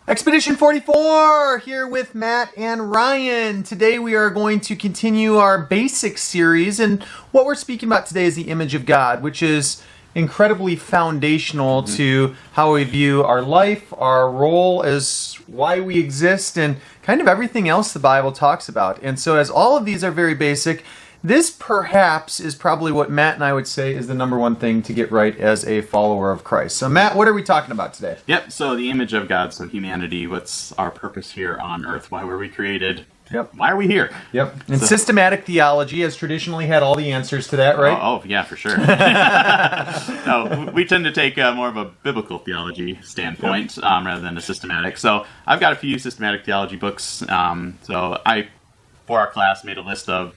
Expedition 44 here with Matt and Ryan. Today we are going to continue our basic series, and what we're speaking about today is the image of God, which is incredibly foundational to how we view our life, our role as why we exist, and kind of everything else the Bible talks about. And so as all of these are very basic, this perhaps is probably what Matt and I would say is the number one thing to get right as a follower of Christ. So Matt, what are we talking about today? Yep, so the image of God, so humanity, what's our purpose here on earth? Why were we created? Yep. Why are we here? Yep. And systematic theology has traditionally had all the answers to that, right? Oh yeah, for sure. No, we tend to take more of a biblical theology standpoint rather than a systematic. So I've got a few systematic theology books. So I, for our class, made a list of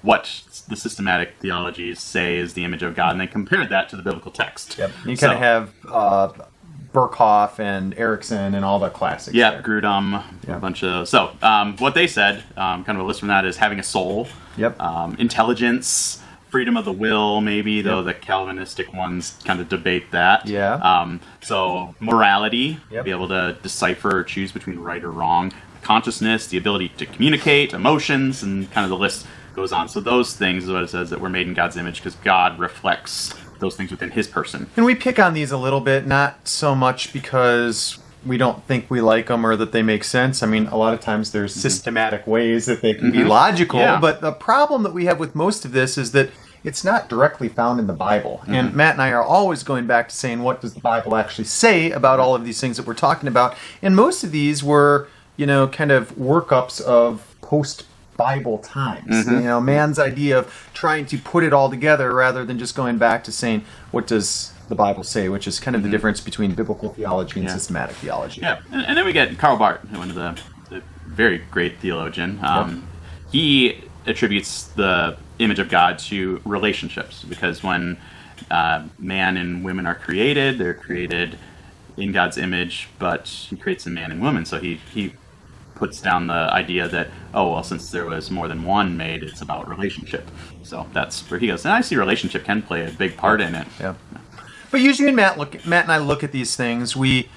what the systematic theologies say is the image of God, and then compared that to the biblical text. Yep. You kind of have Burkhoff and Erickson and all the classics. Yeah, there. Grudem, a bunch of those. So what they said, kind of a list from that, is having a soul, intelligence, freedom of the will, maybe, though the Calvinistic ones kind of debate that. Yeah. So morality, be able to decipher or choose between right or wrong, consciousness, the ability to communicate, emotions, and kind of the list goes on. So those things is what it says, that we're made in God's image because God reflects those things within his person. And we pick on these a little bit, not so much because we don't think we like them or that they make sense. I mean, a lot of times there's systematic ways that they can be logical, but the problem that we have with most of this is that it's not directly found in the Bible. And Matt and I are always going back to saying, what does the Bible actually say about all of these things that we're talking about? And most of these were, kind of workups of post-Bible times. Man's idea of trying to put it all together rather than just going back to saying, what does the Bible say, which is kind of the difference between biblical theology and systematic theology. Yeah, and then we get Karl Barth, one of the very great theologian. He attributes the image of God to relationships, because when man and women are created, they're created in God's image, but he creates a man and woman, so he puts down the idea that, since there was more than one made, it's about relationship. So that's where he goes. And I see relationship can play a big part in it. Yeah. But usually when Matt and I look at these things, we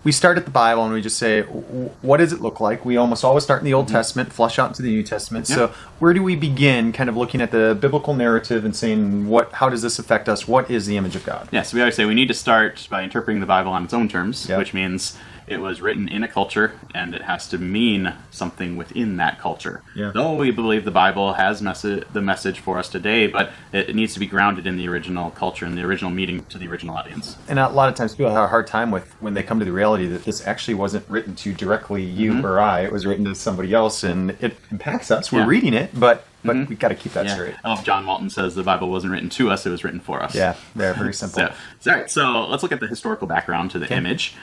start at the Bible and we just say, what does it look like? We almost always start in the Old Testament, flush out into the New Testament. So where do we begin kind of looking at the biblical narrative and saying, how does this affect us? What is the image of God? Yeah, so we always say we need to start by interpreting the Bible on its own terms, which means it was written in a culture, and it has to mean something within that culture. Yeah. Though we believe the Bible has the message for us today, but it needs to be grounded in the original culture and the original meaning to the original audience. And a lot of times people have a hard time with when they come to the reality that this actually wasn't written to directly you or I. It was written to somebody else, and it impacts us. We're reading it, but we've got to keep that straight. John Walton says the Bible wasn't written to us, it was written for us. Yeah, very simple. All right, so let's look at the historical background to the image.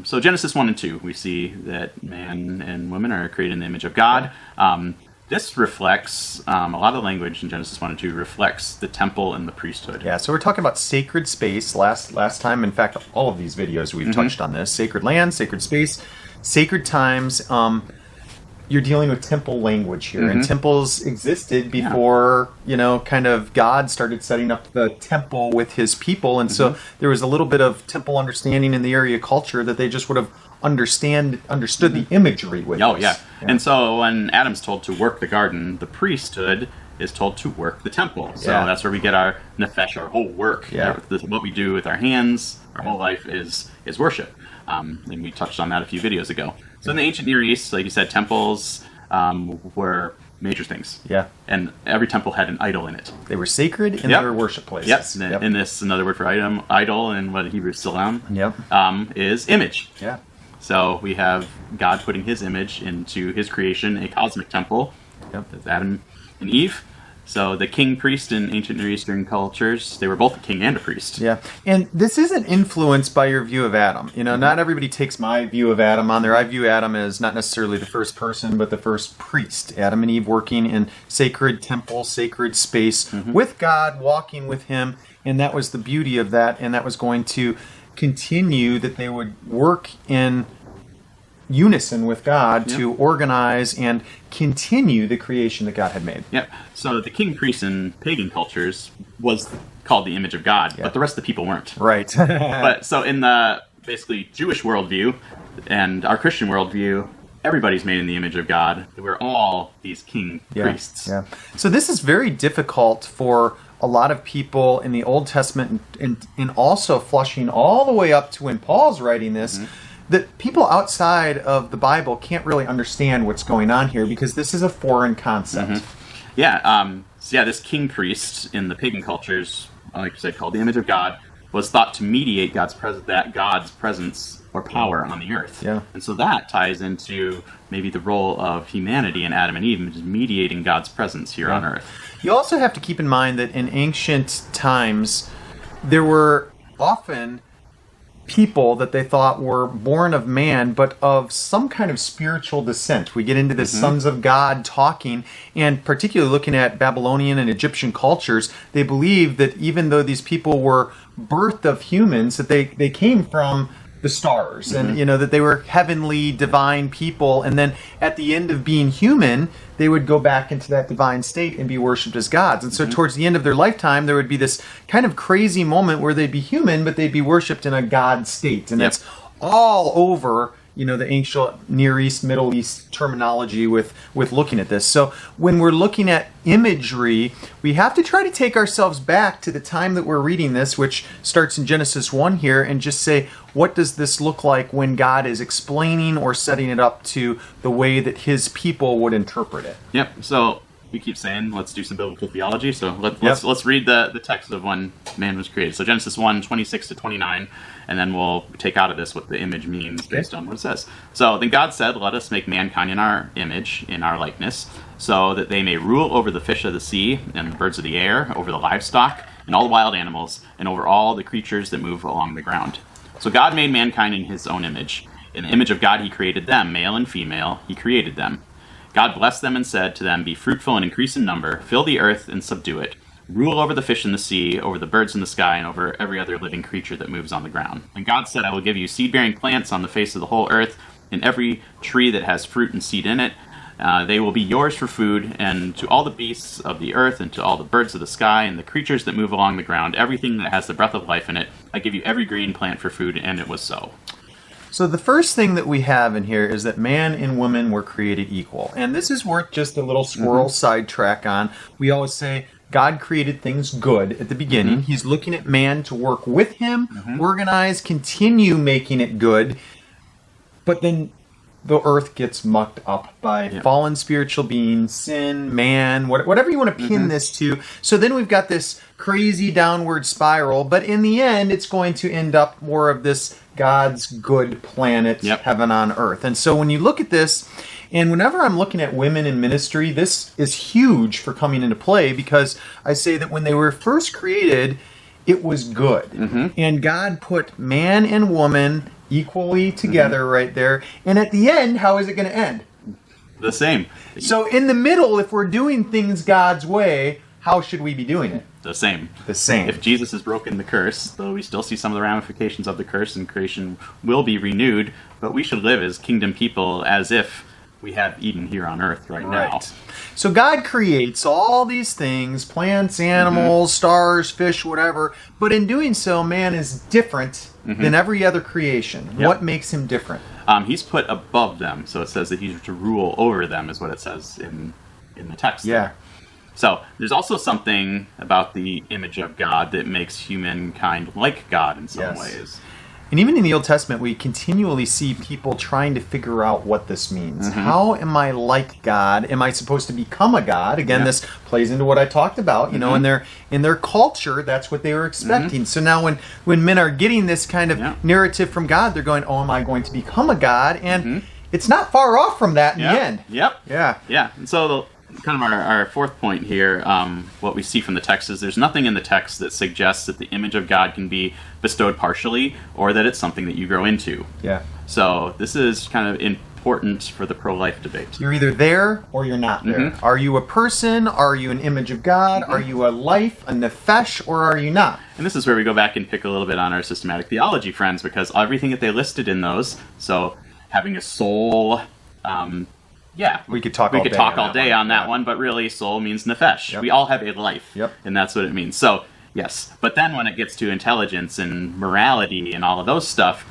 So Genesis 1 and 2, we see that man and woman are created in the image of God. This reflects, a lot of the language in Genesis 1 and 2 reflects the temple and the priesthood. Yeah, so we're talking about sacred space last time. In fact, all of these videos we've touched on this. Sacred land, sacred space, sacred times. You're dealing with temple language here, and temples existed before, kind of God started setting up the temple with his people, and so there was a little bit of temple understanding in the area culture that they just would have understood the imagery with. And so when Adam's told to work the garden, the priesthood is told to work the temple. So that's where we get our nefesh, our whole work. What we do with our hands, our whole life is worship. And we touched on that a few videos ago. So in the ancient Near East, like you said, temples were major things. Yeah. And every temple had an idol in it. They were sacred and they were worship places. Yep. And this, another word for idol, and what Hebrew salam is image. Yeah. So we have God putting his image into his creation, a cosmic temple. That's Adam and Eve. So the king priest in ancient Near Eastern cultures, they were both a king and a priest. Yeah, and this isn't influenced by your view of Adam. Not everybody takes my view of Adam on there. I view Adam as not necessarily the first person, but the first priest. Adam and Eve working in sacred temple, sacred space with God, walking with him, and that was the beauty of that, and that was going to continue, that they would work in unison with God to organize and continue the creation that God had made. Yep. So the king priest in pagan cultures was called the image of God, but the rest of the people weren't. Right. But so in the basically Jewish worldview, And our Christian worldview, everybody's made in the image of God. We're all these king priests. Yeah. So this is very difficult for a lot of people in the Old Testament, and also flushing all the way up to when Paul's writing this, that people outside of the Bible can't really understand what's going on here because this is a foreign concept. So this king priest in the pagan cultures, like I said, called the image of God, was thought to mediate God's presence or power on the earth. Yeah. And so that ties into maybe the role of humanity in Adam and Eve, which is mediating God's presence here on earth. You also have to keep in mind that in ancient times, there were often people that they thought were born of man, but of some kind of spiritual descent. We get into the sons of God talking, and particularly looking at Babylonian and Egyptian cultures, they believed that even though these people were birthed of humans, that they came from the stars, and that they were heavenly, divine people, and then at the end of being human, they would go back into that divine state and be worshipped as gods. And so towards the end of their lifetime, there would be this kind of crazy moment where they'd be human, but they'd be worshipped in a god state. And that's all over the ancient Near East, Middle East terminology with looking at this. So when we're looking at imagery, we have to try to take ourselves back to the time that we're reading this, which starts in Genesis 1 here, and just say, what does this look like when God is explaining or setting it up to the way that his people would interpret it? Yep. So we keep saying, let's do some biblical theology. So let's read the text of when man was created. So Genesis 1, 26 to 29, and then we'll take out of this what the image means based on what it says. So then God said, let us make mankind in our image, in our likeness, so that they may rule over the fish of the sea and the birds of the air, over the livestock and all the wild animals, and over all the creatures that move along the ground. So God made mankind in his own image. In the image of God he created them, male and female, he created them. God blessed them and said to them, be fruitful and increase in number, fill the earth and subdue it. Rule over the fish in the sea, over the birds in the sky, and over every other living creature that moves on the ground. And God said, I will give you seed-bearing plants on the face of the whole earth, and every tree that has fruit and seed in it. They will be yours for food, and to all the beasts of the earth, and to all the birds of the sky, and the creatures that move along the ground, everything that has the breath of life in it, I give you every green plant for food, and it was so. So the first thing that we have in here is that man and woman were created equal. And this is worth just a little squirrel sidetrack on. We always say God created things good at the beginning. He's looking at man to work with him, organize, continue making it good. But then the earth gets mucked up by fallen spiritual beings, sin, man, whatever you want to pin this to. So then we've got this crazy downward spiral, but in the end, it's going to end up more of this God's good planet, heaven on earth. And so when you look at this, and whenever I'm looking at women in ministry, this is huge for coming into play, because I say that when they were first created, it was good. And God put man and woman equally together right there. And at the end, how is it going to end? The same. So in the middle, if we're doing things God's way, how should we be doing it? The same. The same. If Jesus has broken the curse, though we still see some of the ramifications of the curse, and creation will be renewed, but we should live as kingdom people as if we have Eden here on earth right now. So God creates all these things, plants, animals, stars, fish, whatever, but in doing so, man is different than every other creation. What makes him different? He's put above them, so it says that he's to rule over them, is what it says in the text. There. So there's also something about the image of God that makes humankind like God in some ways. And even in the Old Testament, we continually see people trying to figure out what this means. How am I like God? Am I supposed to become a God? Again, this plays into what I talked about. You know, in their culture, that's what they were expecting. So now when men are getting this kind of narrative from God, they're going, oh, am I going to become a God? And it's not far off from that in the end. Yeah. And so kind of our fourth point here, what we see from the text is there's nothing in the text that suggests that the image of God can be bestowed partially, or that it's something that you grow into. So this is kind of important for the pro-life debate. You're either there or you're not there. Are you a person? Are you an image of God? Are you a life, a nefesh, or are you not? And this is where we go back and pick a little bit on our systematic theology friends, because everything that they listed in those, so having a soul, we could talk all day on that one, but really soul means nefesh. We all have a life, and that's what it means. So, yes. But then when it gets to intelligence and morality and all of those stuff,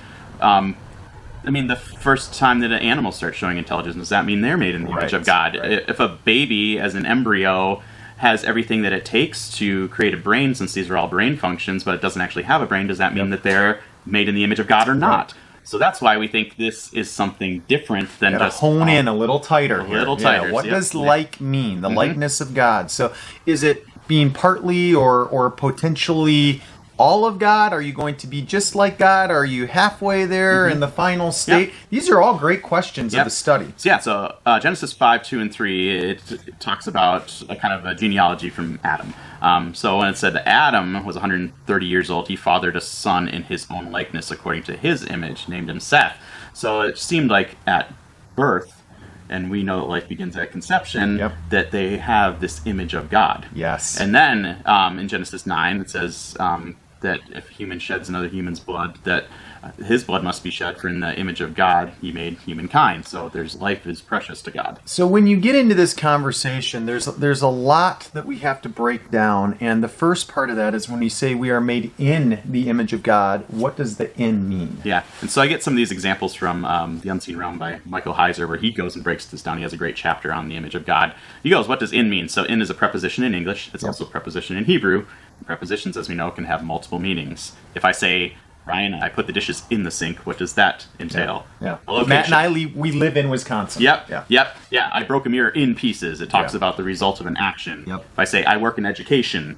I mean, the first time that an animal starts showing intelligence, does that mean they're made in the image of God? Right. If a baby, as an embryo, has everything that it takes to create a brain, since these are all brain functions, but it doesn't actually have a brain, does that mean that they're made in the image of God or not? Right. So that's why we think this is something different than just hone in a little tighter. What yep. does like mean? The likeness of God. So is it being partly or potentially all of God? Are you going to be just like God? Are you halfway there in the final state? Yep. These are all great questions of the study. So Genesis 5, 2, and 3, it talks about a kind of a genealogy from Adam. So when it said that Adam was 130 years old, he fathered a son in his own likeness according to his image, named him Seth. So it seemed like at birth, and we know that life begins at conception, that they have this image of God. Yes. And then in Genesis 9, it says that if a human sheds another human's blood, that his blood must be shed, for in the image of God he made humankind. So life is precious to God. So when you get into this conversation, there's a lot that we have to break down, and the first part of that is when you say we are made in the image of God, what does the "in" mean? Yeah, and so I get some of these examples from The Unseen Realm by Michael Heiser, where he goes and breaks this down. He has a great chapter on the image of God. He goes, what does "in" mean? So "in" is a preposition in English. It's also a preposition in Hebrew. Prepositions, as we know, can have multiple meanings. If I say, Ryan, I put the dishes in the sink, what does that entail? Matt and I, we live in Wisconsin. Yep. I broke a mirror in pieces. It talks about the result of an action. If I say, I work in education,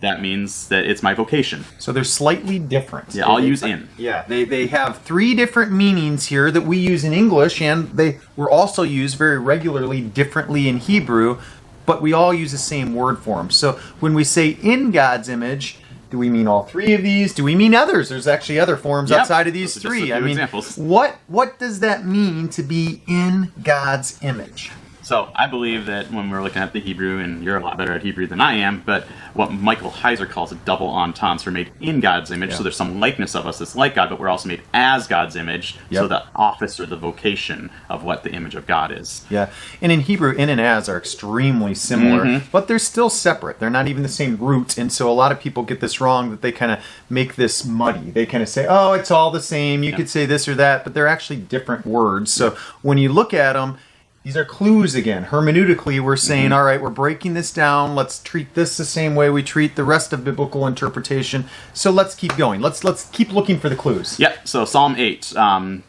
that means that it's my vocation. So they're slightly different. I'll use "in." They have three different meanings here that we use in English, and they were also used very regularly differently in Hebrew, but we all use the same word for them. So when we say "in God's image," do we mean all three of these? Do we mean others? There's actually other forms outside of these three. I mean, examples. What does that mean to be in God's image? So I believe that when we're looking at the Hebrew, and you're a lot better at Hebrew than I am, but what Michael Heiser calls a double entendre, we're made in God's image, so there's some likeness of us that's like God, but we're also made as God's image, so the office or the vocation of what the image of God is. Yeah, and in Hebrew, "in" and "as" are extremely similar, but they're still separate. They're not even the same root, and so a lot of people get this wrong, that they kind of make this muddy. They kind of say, oh, it's all the same, you could say this or that, but they're actually different words. So when you look at them, these are clues again. Hermeneutically, we're saying, all right, we're breaking this down. Let's treat this the same way we treat the rest of biblical interpretation. So let's keep going. Let's keep looking for the clues. Yep. So Psalm 8,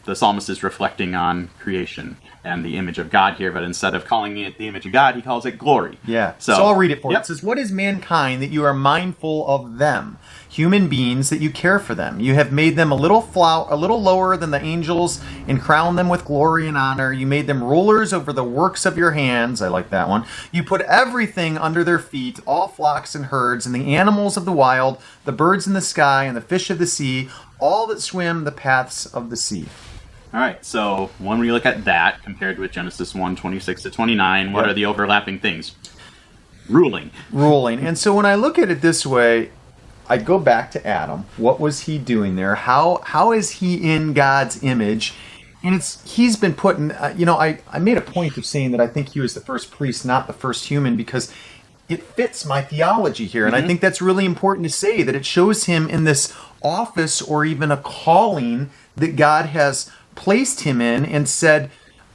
the psalmist is reflecting on creation and the image of God here, but instead of calling it the image of God, he calls it glory. Yeah. So I'll read it for you. It says, what is mankind that you are mindful of them? Human beings that you care for them. You have made them a little lower than the angels and crowned them with glory and honor. You made them rulers over the works of your hands. I like that one. You put everything under their feet, all flocks and herds, and the animals of the wild, the birds in the sky, and the fish of the sea, all that swim the paths of the sea. All right, so when we look at that compared with Genesis 1, 26 to 29, what are the overlapping things? Ruling. And so when I look at it this way, I go back to Adam. What was he doing there? How is he in God's image? And he's been put in, I made a point of saying that I think he was the first priest, not the first human, because it fits my theology here. And I think that's really important to say, that it shows him in this office or even a calling that God has placed him in and said,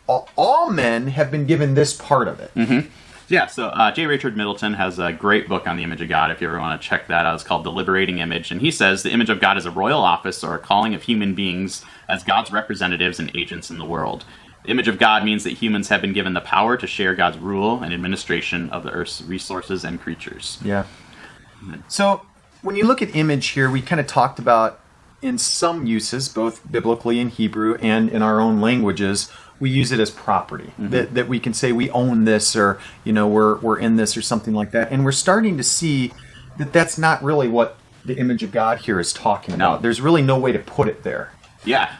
all men have been given this part of it. Yeah, so J. Richard Middleton has a great book on the image of God, if you ever want to check that out. It's called The Liberating Image, and he says the image of God is a royal office or a calling of human beings as God's representatives and agents in the world. The image of God means that humans have been given the power to share God's rule and administration of the earth's resources and creatures. Yeah. So when you look at image here, we kind of talked about in some uses, both biblically in Hebrew and in our own languages, we use it as property, that we can say we own this, or we're in this, or something like that. And we're starting to see that that's not really what the image of God here is talking about. There's really no way to put it there. Yeah.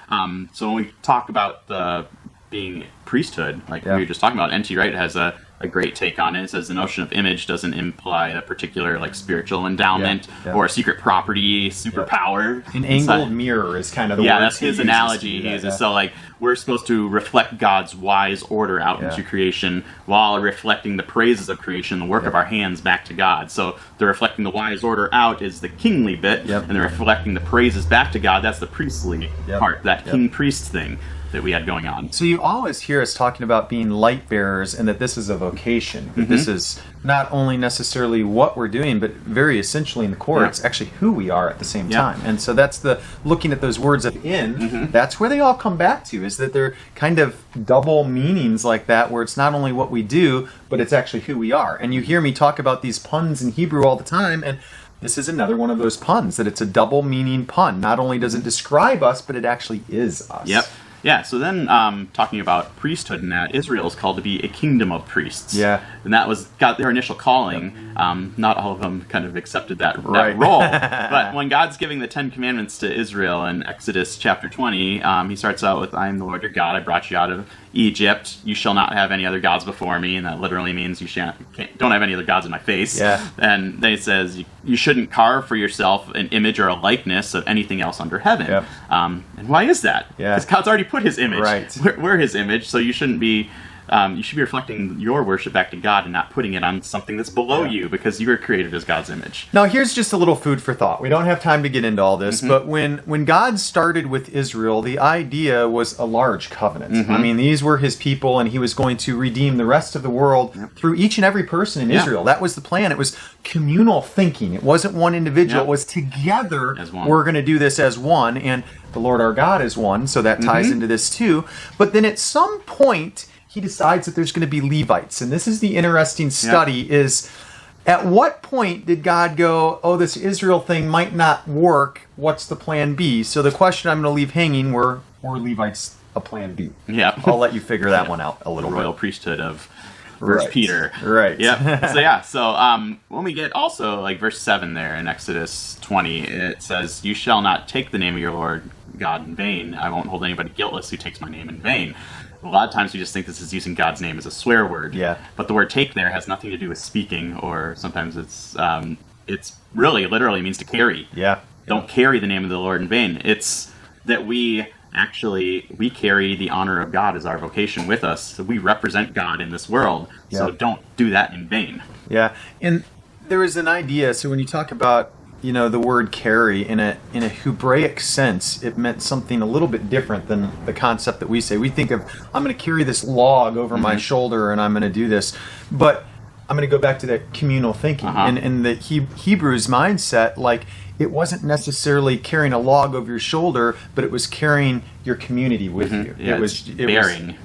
So when we talk about the being priesthood, like we were just talking about, N.T. Wright has a great take on it. It says the notion of image doesn't imply a particular spiritual endowment or a secret property, superpower. An angled mirror is kind of the word. Yeah, that's his analogy. He uses. So we're supposed to reflect God's wise order out into creation while reflecting the praises of creation, the work of our hands back to God. So the reflecting the wise order out is the kingly bit, and the reflecting the praises back to God, that's the priestly part, that king-priest thing. that we had going on. So you always hear us talking about being light bearers and that this is a vocation. That this is not only necessarily what we're doing, but very essentially in the core, it's actually who we are at the same time. And so that's the looking at those words of in, that's where they all come back to, is that they're kind of double meanings like that, where it's not only what we do, but it's actually who we are. And you hear me talk about these puns in Hebrew all the time, and this is another one of those puns, that it's a double meaning pun. Not only does it describe us, but it actually is us. Yep. Yeah, so then talking about priesthood and that, Israel is called to be a kingdom of priests. Yeah. And that got their initial calling. Not all of them kind of accepted that role. But when God's giving the Ten Commandments to Israel in Exodus chapter 20, he starts out with, I am the Lord your God, I brought you out of Egypt. You shall not have any other gods before me. And that literally means don't have any other gods in my face. Yeah. And then it says, you shouldn't carve for yourself an image or a likeness of anything else under heaven. Yep. And why is that? Because God's already put his image. Right. We're his image, so you shouldn't be. You should be reflecting your worship back to God and not putting it on something that's below you, because you were created as God's image. Now, here's just a little food for thought. We don't have time to get into all this, but when God started with Israel, the idea was a large covenant. I mean, these were his people, and he was going to redeem the rest of the world through each and every person in Israel. That was the plan. It was communal thinking. It wasn't one individual. It was together. As one. We're going to do this as one, and the Lord our God is one, so that ties into this too. But then at some point, he decides that there's going to be Levites. And this is the interesting study, is at what point did God go, oh, this Israel thing might not work. What's the plan B? So the question I'm going to leave hanging, were Levites a plan B? Yeah. I'll let you figure that one out a little Royal bit. priesthood of First Peter. Right. Yeah. So when we get also like verse 7 there in Exodus 20, it says, you shall not take the name of your Lord God in vain. I won't hold anybody guiltless who takes my name in vain. A lot of times we just think this is using God's name as a swear word. Yeah. But the word take there has nothing to do with speaking, or sometimes it's really literally means to carry. Yeah. Don't carry the name of the Lord in vain. It's that we carry the honor of God as our vocation with us. So we represent God in this world. Yeah. So don't do that in vain. Yeah. And there is an idea, so when you talk about the word carry in a Hebraic sense, it meant something a little bit different than the concept that we say. We think of, I'm going to carry this log over my shoulder and I'm going to do this. But I'm going to go back to that communal thinking. And the Hebrews mindset, like, it wasn't necessarily carrying a log over your shoulder, but it was carrying your community with you. Yeah, it was bearing.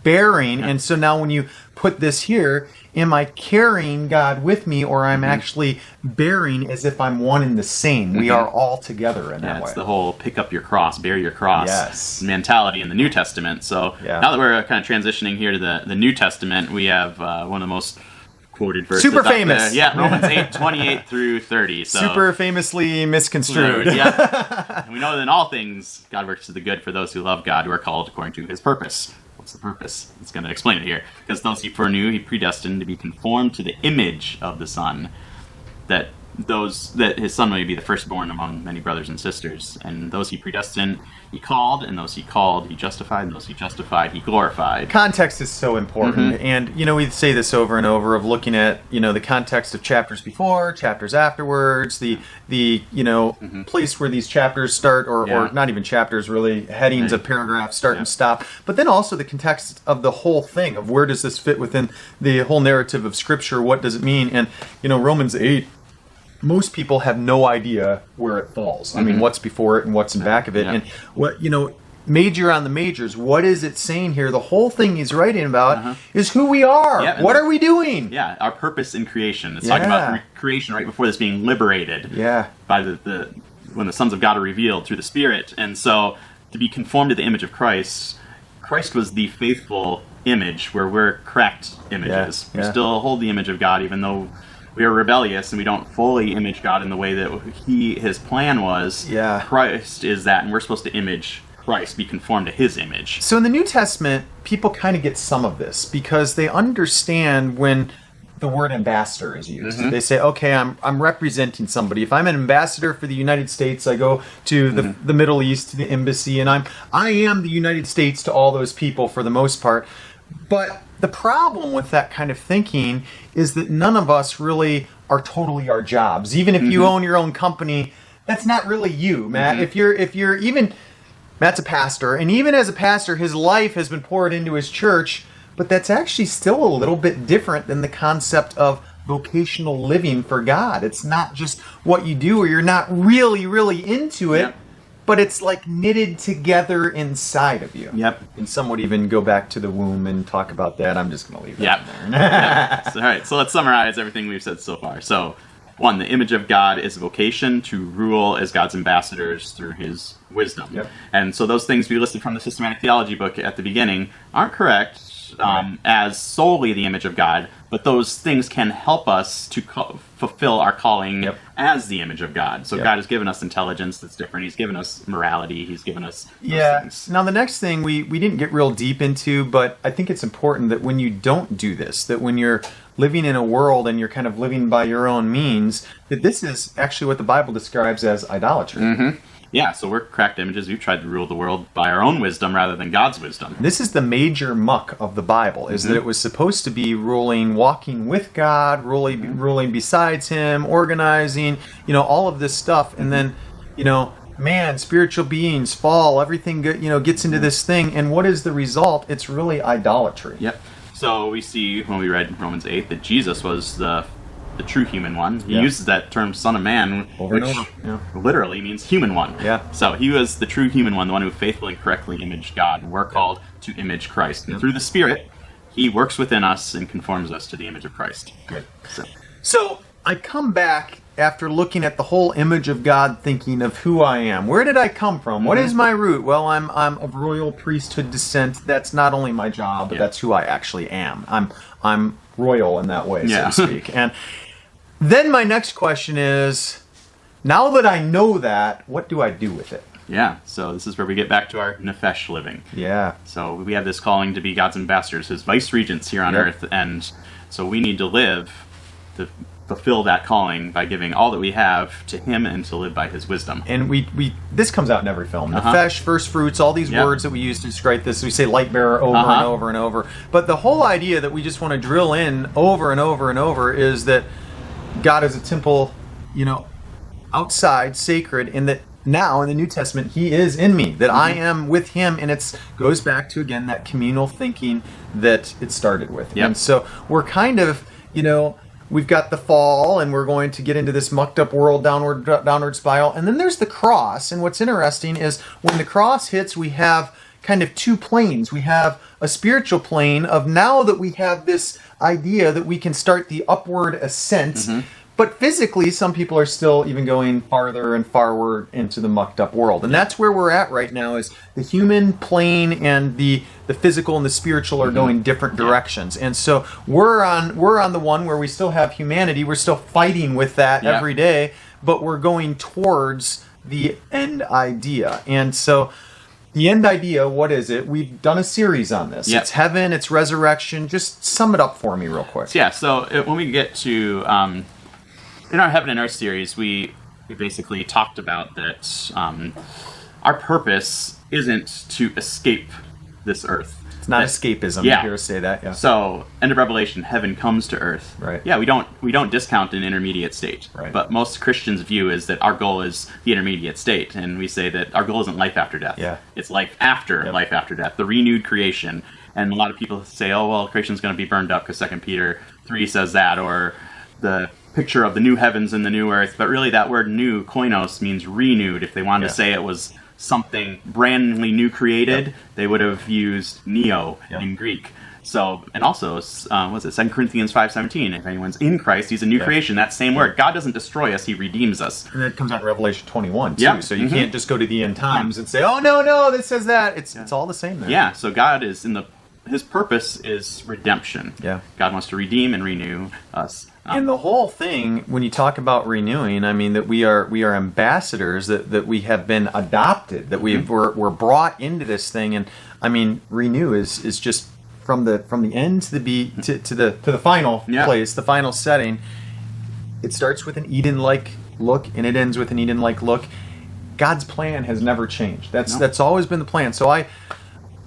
Bearing. Yeah. And so now when you put this here, am I carrying God with me, or I'm actually bearing as if I'm one and the same? We are all together in that way. It's the whole pick up your cross, bear your cross mentality in the New Testament. So now that we're kind of transitioning here to the New Testament, we have one of the most quoted verses. Super famous. Yeah, Romans 8:28 through 30. So super famously misconstrued. Yeah. And we know that in all things, God works to the good for those who love God, who are called according to his purpose. What's the purpose? It's going to explain it here. Because those he foreknew, he predestined to be conformed to the image of the Son, that his Son may be the firstborn among many brothers and sisters. And those he predestined, he called, and those he called, he justified, and those he justified, he glorified. Context is so important. And, we say this over and over, of looking at, the context of chapters before, chapters afterwards, the place where these chapters start, or not even chapters, really, headings of paragraphs start and stop. But then also the context of the whole thing, of where does this fit within the whole narrative of Scripture? What does it mean? And, Romans 8, most people have no idea where it falls. I mean, what's before it and what's in back of it. And what, major on the majors, what is it saying here? The whole thing he's writing about is who we are. What are we doing? Yeah, our purpose in creation. It's talking about creation right before this being liberated by when the sons of God are revealed through the Spirit. And so to be conformed to the image of Christ was the faithful image, where we're cracked images. We still hold the image of God, even though we are rebellious and we don't fully image God in the way that his plan was. Christ is that, and we're supposed to image Christ, be conformed to his image. So in the New Testament, people kind of get some of this, because they understand when the word ambassador is used. They say, okay, I'm representing somebody. If I'm an ambassador for the United States, I go to the Middle East, to the embassy, and I am the United States to all those people for the most part. But the problem with that kind of thinking is that none of us really are totally our jobs. Even if you own your own company, that's not really you, Matt. If you're even Matt's a pastor, and even as a pastor, his life has been poured into his church, but that's actually still a little bit different than the concept of vocational living for God. It's not just what you do, or you're not really, really into it, but it's like knitted together inside of you. Yep. And some would even go back to the womb and talk about that. I'm just going to leave that there. All right, so let's summarize everything we've said so far. So, 1, the image of God is a vocation to rule as God's ambassadors through his wisdom. Yep. And so those things we listed from the Systematic Theology book at the beginning aren't correct as solely the image of God, but those things can help us to fulfill our calling as the image of God. So God has given us intelligence that's different. He's given us morality. He's given us those things. Now, the next thing we didn't get real deep into, but I think it's important that when you don't do this, that when you're living in a world and you're kind of living by your own means, that this is actually what the Bible describes as idolatry. Mm-hmm. Yeah, so we're cracked images. We've tried to rule the world by our own wisdom rather than God's wisdom. This is the major muck of the Bible, is that it was supposed to be ruling, walking with God, ruling besides him, organizing, all of this stuff. And then, man, spiritual beings fall, everything, gets into this thing. And what is the result? It's really idolatry. Yep. So we see when we read in Romans 8 that Jesus was the true human one. He uses that term son of man, which literally means human one. Yeah. So he was the true human one, the one who faithfully and correctly imaged God. And we're called to image Christ. And through the Spirit, he works within us and conforms us to the image of Christ. Good. So I come back after looking at the whole image of God, thinking of who I am. Where did I come from? What is my root? Well, I'm of royal priesthood descent. That's not only my job, but that's who I actually am. I'm royal in that way, so to speak. And then my next question is, now that I know that, what do I do with it? Yeah, so this is where we get back to our nefesh living. Yeah. So we have this calling to be God's ambassadors, his vice-regents here on earth, and so we need to live to fulfill that calling by giving all that we have to him and to live by his wisdom. And we this comes out in every film. Nefesh, first fruits, all these words that we use to describe this. We say light bearer over and over and over. But the whole idea that we just want to drill in over and over and over is that God is a temple, outside, sacred, and that now in the New Testament, he is in me, that I am with him, and it goes back to, again, that communal thinking that it started with. Yep. And so we're kind of, we've got the fall, and we're going to get into this mucked up world, downward spiral, and then there's the cross, and what's interesting is when the cross hits, we have kind of two planes. We have a spiritual plane of now that we have this idea that we can start the upward ascent, but physically some people are still even going farther and farward into the mucked up world. And that's where we're at right now, is the human plane and the physical and the spiritual are going different directions. And so we're on the one where we still have humanity. We're still fighting with that every day, but we're going towards the end idea. And so the end idea, what is it? We've done a series on this. It's heaven, it's resurrection. Just sum it up for me real quick. Yeah, so when we get to, in our Heaven and Earth series, we basically talked about that our purpose isn't to escape this earth. It's not escapism. You hear us say that. Yeah. So, end of Revelation, heaven comes to earth. Right. Yeah, we don't discount an intermediate state. Right. But most Christians' view is that our goal is the intermediate state, and we say that our goal isn't life after death. Yeah. It's life after life after death, the renewed creation. And a lot of people say, oh, well, creation's going to be burned up because 2 Peter 3 says that, or the picture of the new heavens and the new earth. But really that word new, koinos, means renewed. If they wanted to say it was something brandly new created, they would have used neo in Greek. So, and also, what's it, 2 Corinthians 5:17, if anyone's in Christ, he's a new creation. That same word. God doesn't destroy us, he redeems us. And that comes out in Revelation 21, too. Yeah. So you can't just go to the end times and say, oh, no, this says that. It's all the same there. Yeah, so God is his purpose is redemption. Yeah. God wants to redeem and renew us. And the whole thing, when you talk about renewing, I mean that we are ambassadors, that we have been adopted, that we're brought into this thing, and I mean renew is just from the end to the final place, the final setting. It starts with an Eden-like look and it ends with an Eden-like look. God's plan has never changed. That's always been the plan. So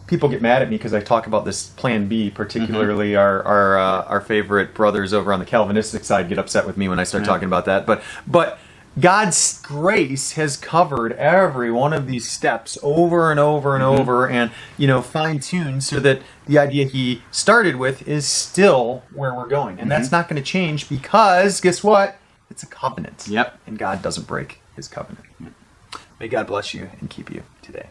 people get mad at me because I talk about this Plan B, particularly our favorite brothers over on the Calvinistic side get upset with me when I start talking about that. But God's grace has covered every one of these steps over and over and over, and fine-tuned so that the idea he started with is still where we're going. And that's not going to change because, guess what? It's a covenant. Yep. And God doesn't break his covenant. May God bless you and keep you today.